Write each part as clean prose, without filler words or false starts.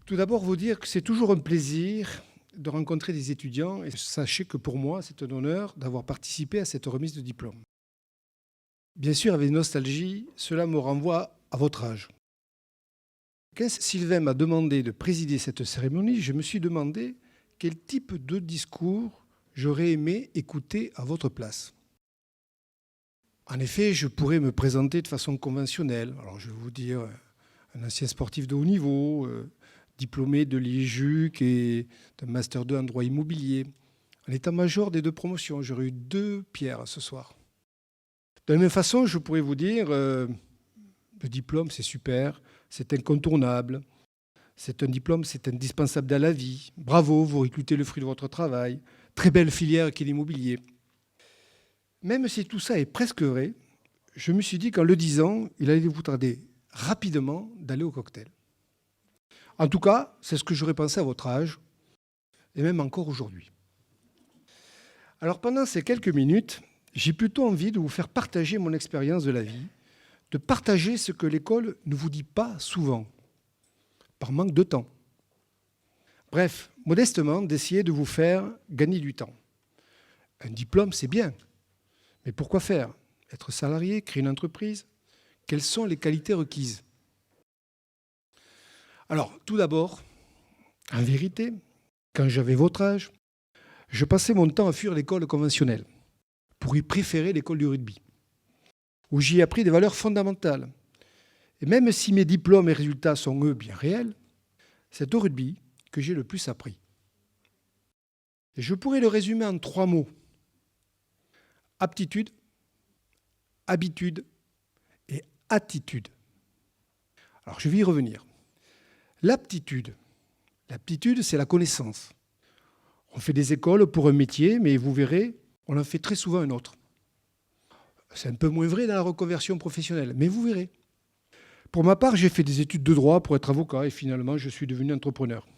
Tout d'abord, vous dire que c'est toujours un plaisir de rencontrer des étudiants et sachez que pour moi, c'est un honneur d'avoir participé à cette remise de diplôme. Bien sûr, avec nostalgie, cela me renvoie à votre âge. Quand Sylvain m'a demandé de présider cette cérémonie, je me suis demandé quel type de discours j'aurais aimé écouter à votre place. En effet, je pourrais me présenter de façon conventionnelle. Alors, je vais vous dire, un ancien sportif de haut niveau, diplômé de l'IJUC et d'un Master 2 en droit immobilier. En état-major des deux promotions, j'aurais eu 2 pierres ce soir. De la même façon, je pourrais vous dire, le diplôme, c'est super, c'est incontournable. C'est un diplôme, c'est indispensable dans la vie. Bravo, vous récoltez le fruit de votre travail. Très belle filière qu'est l'immobilier. Même si tout ça est presque vrai, je me suis dit qu'en le disant, il allait vous tarder rapidement d'aller au cocktail. En tout cas, c'est ce que j'aurais pensé à votre âge, et même encore aujourd'hui. Alors pendant ces quelques minutes, j'ai plutôt envie de vous faire partager mon expérience de la vie, de partager ce que l'école ne vous dit pas souvent, par manque de temps. Bref, modestement, d'essayer de vous faire gagner du temps. Un diplôme, c'est bien, mais pourquoi faire? Être salarié, créer une entreprise? Quelles sont les qualités requises? Alors, tout d'abord, en vérité, quand j'avais votre âge, je passais mon temps à fuir l'école conventionnelle pour y préférer l'école du rugby, où j'y ai appris des valeurs fondamentales. Et même si mes diplômes et résultats sont, eux, bien réels, c'est au rugby que j'ai le plus appris. Et je pourrais le résumer en 3 mots. Aptitude, habitude et attitude. Alors, je vais y revenir. L'aptitude, c'est la connaissance. On fait des écoles pour un métier, mais vous verrez, on en fait très souvent un autre. C'est un peu moins vrai dans la reconversion professionnelle, mais vous verrez. Pour ma part, j'ai fait des études de droit pour être avocat et finalement, je suis devenu entrepreneur.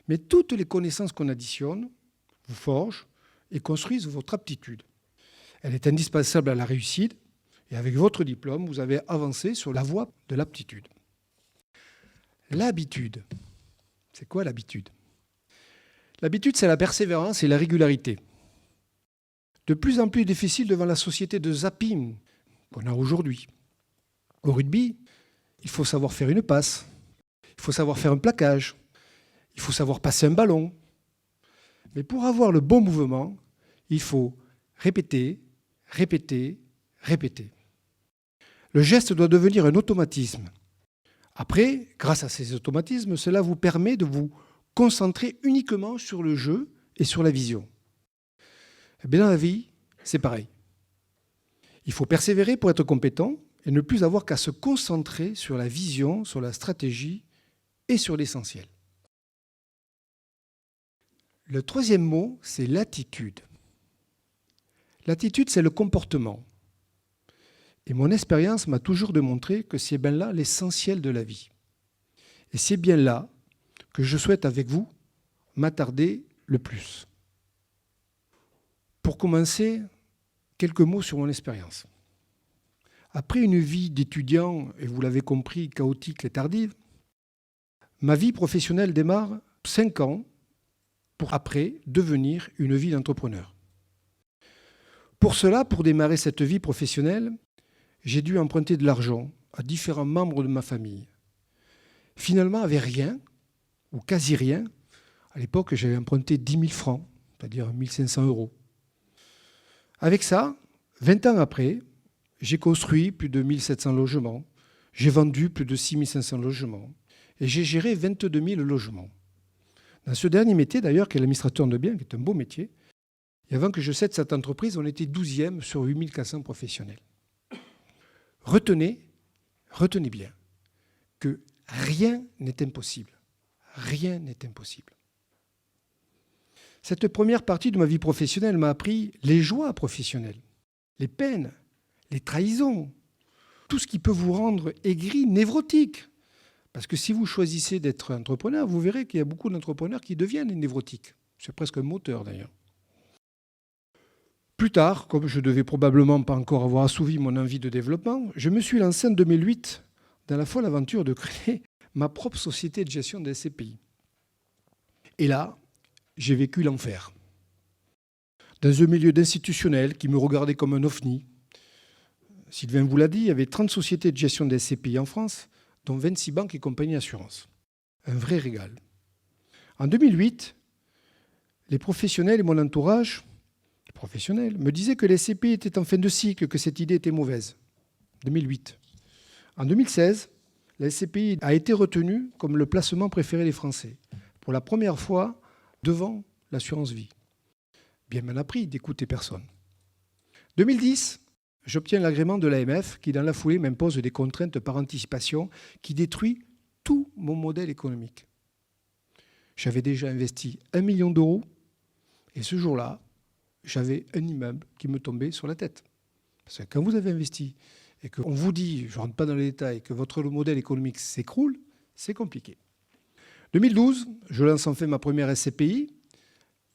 Mais toutes les connaissances qu'on additionne vous forgent et construisent votre aptitude. Elle est indispensable à la réussite et avec votre diplôme, vous avez avancé sur la voie de l'aptitude. L'habitude. C'est quoi l'habitude? L'habitude, c'est la persévérance et la régularité. De plus en plus difficile devant la société de zapping qu'on a aujourd'hui. Au rugby, il faut savoir faire une passe, il faut savoir faire un plaquage, il faut savoir passer un ballon. Mais pour avoir le bon mouvement, il faut répéter, répéter, répéter. Le geste doit devenir un automatisme. Après, grâce à ces automatismes, cela vous permet de vous concentrer uniquement sur le jeu et sur la vision. Eh bien, dans la vie, c'est pareil. Il faut persévérer pour être compétent et ne plus avoir qu'à se concentrer sur la vision, sur la stratégie et sur l'essentiel. Le 3e mot, c'est l'attitude. L'attitude, c'est le comportement. Et mon expérience m'a toujours démontré que c'est bien là l'essentiel de la vie. Et c'est bien là que je souhaite avec vous m'attarder le plus. Pour commencer, quelques mots sur mon expérience. Après une vie d'étudiant, et vous l'avez compris, chaotique et tardive, ma vie professionnelle démarre 5 ans pour après devenir une vie d'entrepreneur. Pour cela, pour démarrer cette vie professionnelle, j'ai dû emprunter de l'argent à différents membres de ma famille. Finalement, avec rien, ou quasi rien, à l'époque, j'avais emprunté 10 000 francs, c'est-à-dire 1 500 €. Avec ça, 20 ans après, j'ai construit plus de 1 700 logements, j'ai vendu plus de 6 500 logements et j'ai géré 22 000 logements. Dans ce dernier métier, d'ailleurs, qui est l'administrateur de biens, qui est un beau métier, et avant que je cède cette entreprise, on était 12e sur 8 400 professionnels. Retenez bien que rien n'est impossible. Rien n'est impossible. Cette première partie de ma vie professionnelle m'a appris les joies professionnelles, les peines, les trahisons, tout ce qui peut vous rendre aigri, névrotique. Parce que si vous choisissez d'être entrepreneur, vous verrez qu'il y a beaucoup d'entrepreneurs qui deviennent névrotiques. C'est presque un moteur d'ailleurs. Plus tard, comme je ne devais probablement pas encore avoir assouvi mon envie de développement, je me suis lancé en 2008 dans la folle aventure de créer ma propre société de gestion des SCPI. Et là, j'ai vécu l'enfer. Dans un milieu d'institutionnels qui me regardait comme un ovni, Sylvain vous l'a dit, il y avait 30 sociétés de gestion des SCPI en France, dont 26 banques et compagnies d'assurance. Un vrai régal. En 2008, les professionnels et mon entourage, les professionnels, me disaient que les SCPI étaient en fin de cycle, que cette idée était mauvaise. 2008. En 2016, la SCPI a été retenue comme le placement préféré des Français, pour la première fois devant l'assurance vie. Bien m'en a pris d'écouter personne. 2010, j'obtiens l'agrément de l'AMF qui, dans la foulée, m'impose des contraintes par anticipation qui détruit tout mon modèle économique. J'avais déjà investi 1 million d'euros et ce jour-là, j'avais un immeuble qui me tombait sur la tête. Parce que quand vous avez investi et qu'on vous dit, je ne rentre pas dans les détails, que votre modèle économique s'écroule, c'est compliqué. 2012, je lance enfin ma première SCPI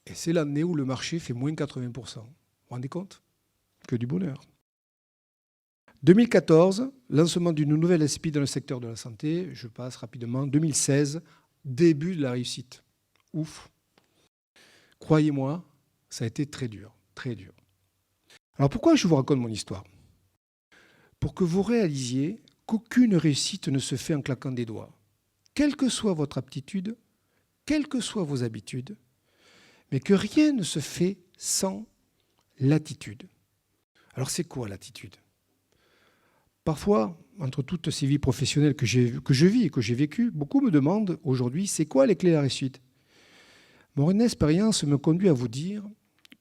et c'est l'année où le marché fait moins 80%. Vous vous rendez compte? Que du bonheur. 2014, lancement d'une nouvelle SCPI dans le secteur de la santé. Je passe rapidement. 2016, début de la réussite. Ouf. Croyez-moi, ça a été très dur, très dur. Alors pourquoi je vous raconte mon histoire? Pour que vous réalisiez qu'aucune réussite ne se fait en claquant des doigts. Quelle que soit votre aptitude, quelles que soient vos habitudes, mais que rien ne se fait sans l'attitude. Alors c'est quoi l'attitude? Parfois, entre toutes ces vies professionnelles que je vis et que j'ai vécues, beaucoup me demandent aujourd'hui, c'est quoi les clés de la réussite? Mon expérience me conduit à vous dire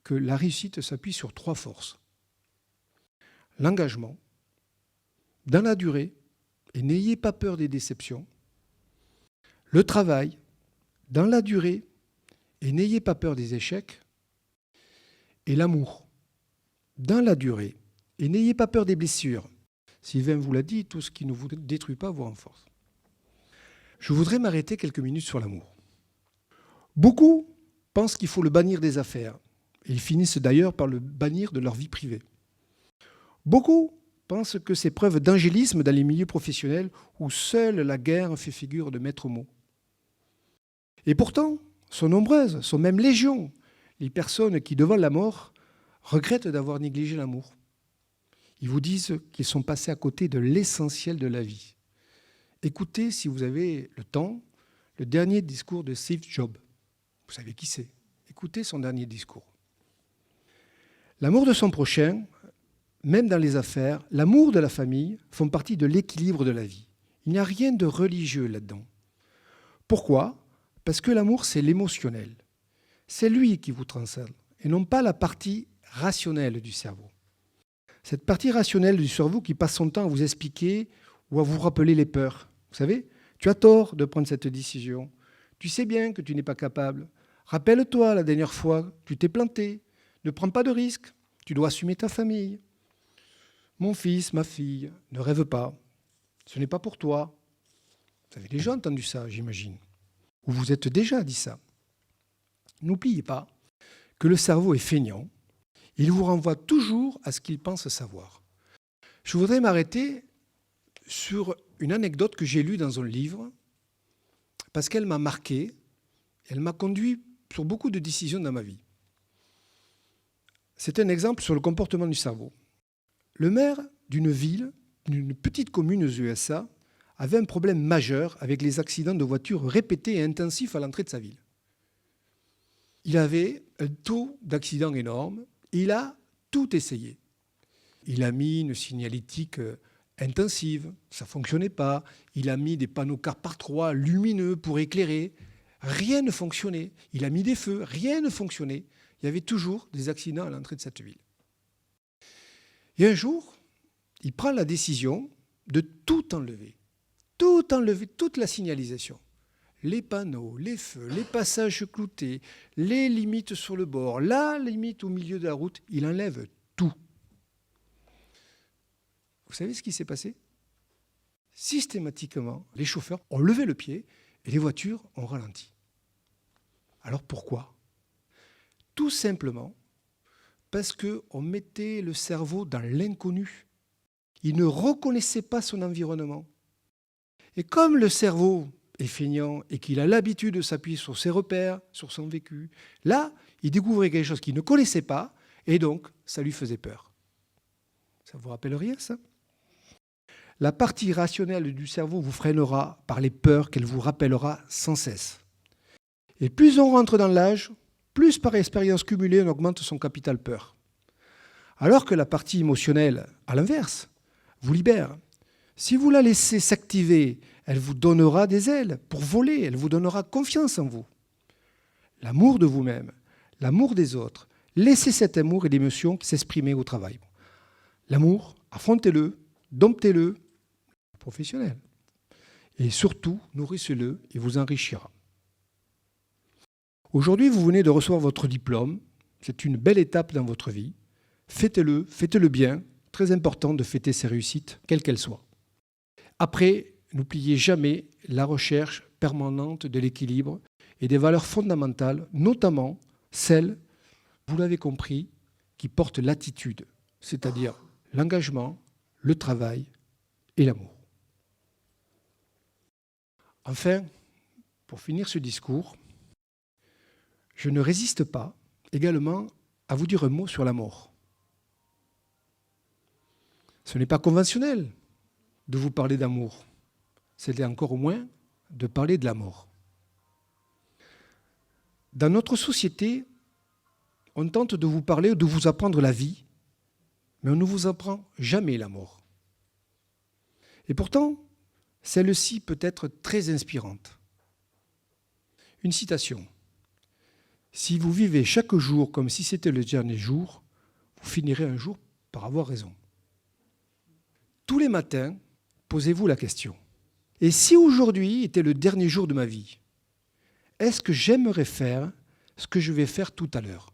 que la réussite s'appuie sur 3 forces. L'engagement, dans la durée, et n'ayez pas peur des déceptions. Le travail, dans la durée, et n'ayez pas peur des échecs. Et l'amour, dans la durée, et n'ayez pas peur des blessures. Sylvain vous l'a dit, tout ce qui ne vous détruit pas vous renforce. Je voudrais m'arrêter quelques minutes sur l'amour. Beaucoup pensent qu'il faut le bannir des affaires. Et ils finissent d'ailleurs par le bannir de leur vie privée. Beaucoup pensent que c'est preuve d'angélisme dans les milieux professionnels où seule la guerre fait figure de maître mot. Et pourtant, sont nombreuses, sont même légion, les personnes qui, devant la mort, regrettent d'avoir négligé l'amour. Ils vous disent qu'ils sont passés à côté de l'essentiel de la vie. Écoutez, si vous avez le temps, le dernier discours de Steve Jobs. Vous savez qui c'est. Écoutez son dernier discours. L'amour de son prochain, même dans les affaires, l'amour de la famille font partie de l'équilibre de la vie. Il n'y a rien de religieux là-dedans. Pourquoi? Parce que l'amour, c'est l'émotionnel. C'est lui qui vous transcende, et non pas la partie rationnelle du cerveau. Cette partie rationnelle du cerveau qui passe son temps à vous expliquer ou à vous rappeler les peurs. Vous savez, tu as tort de prendre cette décision. Tu sais bien que tu n'es pas capable. Rappelle-toi la dernière fois, tu t'es planté. Ne prends pas de risques. Tu dois assumer ta famille. Mon fils, ma fille, ne rêve pas. Ce n'est pas pour toi. Vous avez déjà entendu ça, j'imagine. Ou vous êtes déjà dit ça. N'oubliez pas que le cerveau est feignant. Il vous renvoie toujours à ce qu'il pense savoir. Je voudrais m'arrêter sur une anecdote que j'ai lue dans un livre parce qu'elle m'a marqué, elle m'a conduit sur beaucoup de décisions dans ma vie. C'est un exemple sur le comportement du cerveau. Le maire d'une ville, d'une petite commune aux USA, avait un problème majeur avec les accidents de voitures répétés et intensifs à l'entrée de sa ville. Il avait un taux d'accidents énorme. Il a tout essayé. Il a mis une signalétique intensive, ça ne fonctionnait pas. Il a mis des panneaux car par 3 lumineux pour éclairer. Rien ne fonctionnait. Il a mis des feux, rien ne fonctionnait. Il y avait toujours des accidents à l'entrée de cette ville. Et un jour, il prend la décision de tout enlever, toute la signalisation. Les panneaux, les feux, les passages cloutés, les limites sur le bord, la limite au milieu de la route, il enlève tout. Vous savez ce qui s'est passé? Systématiquement, les chauffeurs ont levé le pied et les voitures ont ralenti. Alors pourquoi? Tout simplement parce qu'on mettait le cerveau dans l'inconnu. Il ne reconnaissait pas son environnement. Et comme le cerveau est feignant et qu'il a l'habitude de s'appuyer sur ses repères, sur son vécu, là, il découvrait quelque chose qu'il ne connaissait pas, et donc, ça lui faisait peur. Ça vous rappelle rien, ça? La partie rationnelle du cerveau vous freinera par les peurs qu'elle vous rappellera sans cesse. Et plus on rentre dans l'âge, plus par expérience cumulée, on augmente son capital peur. Alors que la partie émotionnelle, à l'inverse, vous libère. Si vous la laissez s'activer, elle vous donnera des ailes pour voler, elle vous donnera confiance en vous. L'amour de vous-même, l'amour des autres, laissez cet amour et l'émotion s'exprimer au travail. L'amour, affrontez-le, domptez-le, professionnel. Et surtout, nourrissez-le, il vous enrichira. Aujourd'hui, vous venez de recevoir votre diplôme. C'est une belle étape dans votre vie. Fêtez-le, fêtez-le bien. Très important de fêter ses réussites, quelles qu'elles soient. Après, n'oubliez jamais la recherche permanente de l'équilibre et des valeurs fondamentales, notamment celles, vous l'avez compris, qui portent l'attitude, c'est-à-dire l'engagement, le travail et l'amour. Enfin, pour finir ce discours, je ne résiste pas également à vous dire un mot sur la mort. Ce n'est pas conventionnel de vous parler d'amour. C'est encore moins de parler de la mort. Dans notre société, on tente de vous parler ou de vous apprendre la vie, mais on ne vous apprend jamais la mort. Et pourtant, celle-ci peut être très inspirante. Une citation. Si vous vivez chaque jour comme si c'était le dernier jour, vous finirez un jour par avoir raison. Tous les matins, posez-vous la question. Et si aujourd'hui était le dernier jour de ma vie, est-ce que j'aimerais faire ce que je vais faire tout à l'heure?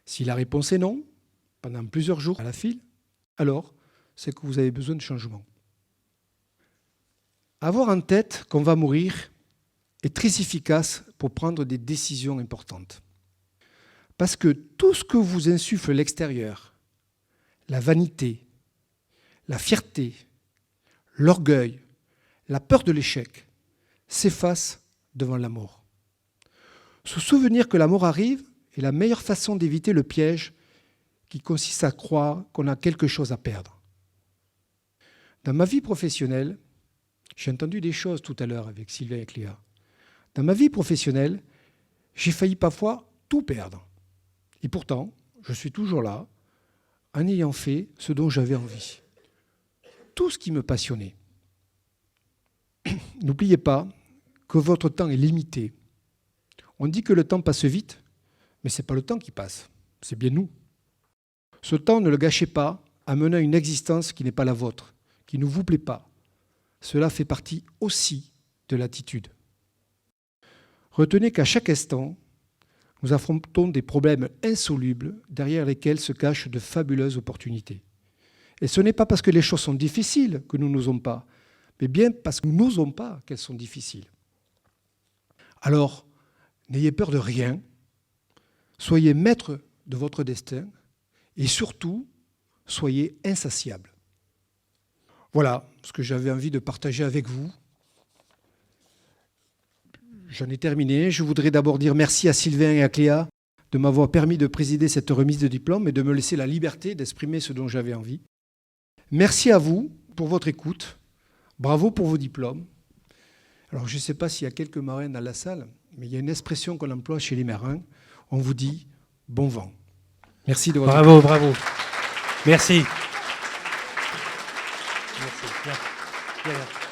Si la réponse est non, pendant plusieurs jours à la file, alors c'est que vous avez besoin de changement. Avoir en tête qu'on va mourir est très efficace pour prendre des décisions importantes. Parce que tout ce que vous insuffle l'extérieur, la vanité, la fierté, l'orgueil, la peur de l'échec, s'efface devant la mort. Se souvenir que la mort arrive est la meilleure façon d'éviter le piège qui consiste à croire qu'on a quelque chose à perdre. Dans ma vie professionnelle, j'ai entendu des choses tout à l'heure avec Sylvain et Cléa. Dans ma vie professionnelle, j'ai failli parfois tout perdre. Et pourtant, je suis toujours là, en ayant fait ce dont j'avais envie. Tout ce qui me passionnait. N'oubliez pas que votre temps est limité. On dit que le temps passe vite, mais ce n'est pas le temps qui passe, c'est bien nous. Ce temps, ne le gâchez pas en menant une existence qui n'est pas la vôtre, qui ne vous plaît pas. Cela fait partie aussi de l'attitude. Retenez qu'à chaque instant, nous affrontons des problèmes insolubles derrière lesquels se cachent de fabuleuses opportunités. Et ce n'est pas parce que les choses sont difficiles que nous n'osons pas, mais bien parce que nous n'osons pas qu'elles sont difficiles. Alors, n'ayez peur de rien, soyez maître de votre destin et surtout, soyez insatiable. Voilà ce que j'avais envie de partager avec vous. J'en ai terminé. Je voudrais d'abord dire merci à Sylvain et à Cléa de m'avoir permis de présider cette remise de diplôme et de me laisser la liberté d'exprimer ce dont j'avais envie. Merci à vous pour votre écoute. Bravo pour vos diplômes. Alors, je ne sais pas s'il y a quelques marins dans la salle, mais il y a une expression qu'on emploie chez les marins. On vous dit « bon vent ». Merci de votre écoute. Bravo, bravo. Merci. Merci. Bien. Bien.